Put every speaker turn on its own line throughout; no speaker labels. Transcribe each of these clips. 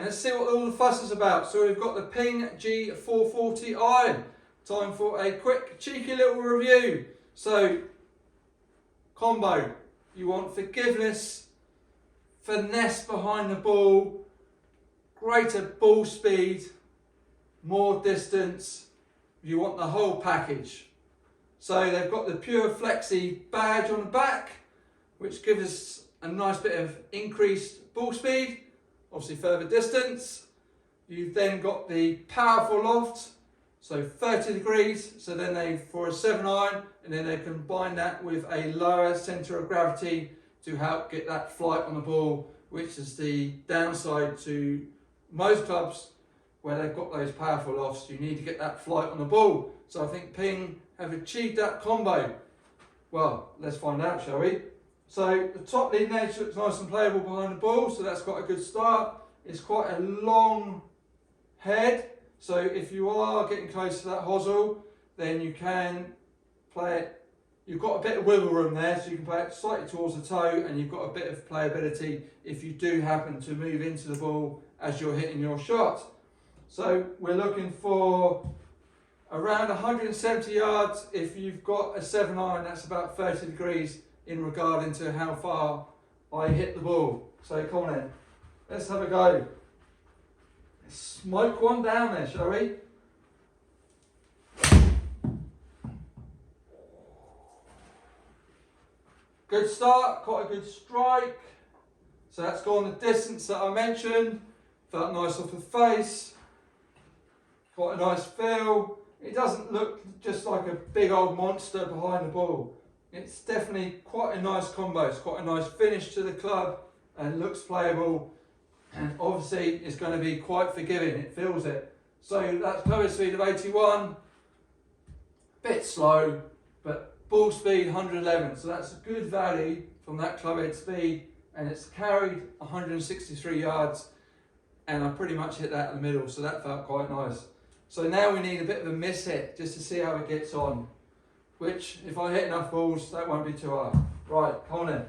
let's see what all the fuss is about. So we've got the PING G440 iron. Time for a quick, cheeky little review. So, combo. You want forgiveness, finesse behind the ball, greater ball speed, more distance. You want the whole package. So they've got the Pure Flexi badge on the back, which gives us a nice bit of increased ball speed, obviously further distance. You've then got the powerful loft, so 30 degrees, so then they, for a 7-iron, and then they combine that with a lower centre of gravity to help get that flight on the ball, which is the downside to most clubs where they've got those powerful lofts. You need to get that flight on the ball. So I think Ping have achieved that combo. Well, let's find out, shall we? So the top leading edge looks nice and playable behind the ball, so that's got a good start. It's quite a long head, so if you are getting close to that hosel, then you can play it. You've got a bit of wiggle room there, so you can play it slightly towards the toe, and you've got a bit of playability if you do happen to move into the ball as you're hitting your shot. So we're looking for around 170 yards. If you've got a 7-iron, that's about 30 degrees in regarding to how far I hit the ball. So come on in, let's have a go. Let's smoke one down there, shall we? Good start, quite a good strike. So that's gone the distance that I mentioned. Felt nice off the face. Quite a nice feel. It doesn't look just like a big old monster behind the ball. It's definitely quite a nice combo. It's quite a nice finish to the club and looks playable, and obviously it's going to be quite forgiving. It feels it. So that's club speed of 81, bit slow, but ball speed 111. So that's a good value from that club head speed, and it's carried 163 yards, and I pretty much hit that in the middle. So that felt quite nice. So now we need a bit of a miss hit just to see how it gets on, which if I hit enough balls, that won't be too hard. Right, come on in.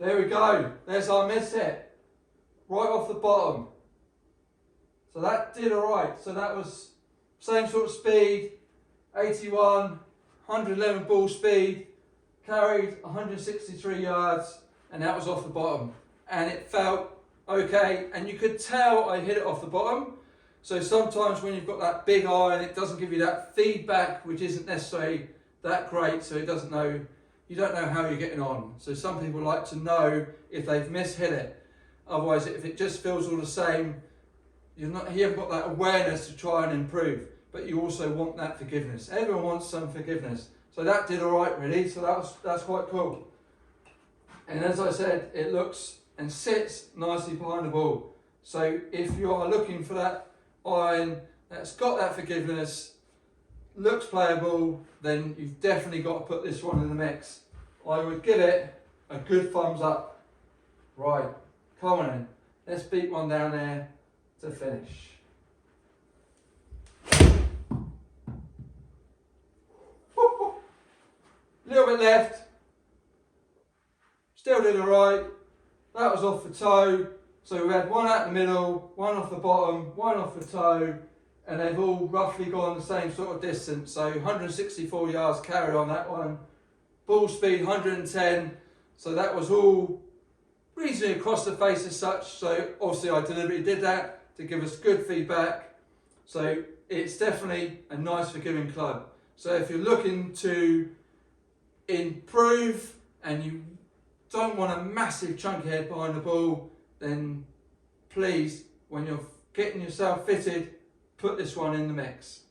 There we go, there's our miss hit, right off the bottom. So that did alright, so that was same sort of speed, 81, 111 ball speed, carried 163 yards, and that was off the bottom. And it felt okay, and you could tell I hit it off the bottom. So sometimes when you've got that big iron, it doesn't give you that feedback, which isn't necessarily that great, so it doesn't know, you don't know how you're getting on. So some people like to know if they've mishit it. Otherwise, if it just feels all the same, you haven't got that awareness to try and improve, but you also want that forgiveness. Everyone wants some forgiveness. So that did all right, really. So that's quite cool. And as I said, it looks and sits nicely behind the ball. So if you are looking for that iron that's got that forgiveness, looks playable, then you've definitely got to put this one in the mix. I would give it a good thumbs up. Right, come on in. Let's beat one down there to finish. Little bit left. Still did alright. That was off the toe. So we had one out the middle, one off the bottom, one off the toe, and they've all roughly gone the same sort of distance. So 164 yards carry on that one. Ball speed 110. So that was all reasonably across the face as such. So obviously I deliberately did that to give us good feedback. So it's definitely a nice forgiving club. So if you're looking to improve and you don't want a massive chunky head behind the ball, then please, when you're getting yourself fitted, put this one in the mix.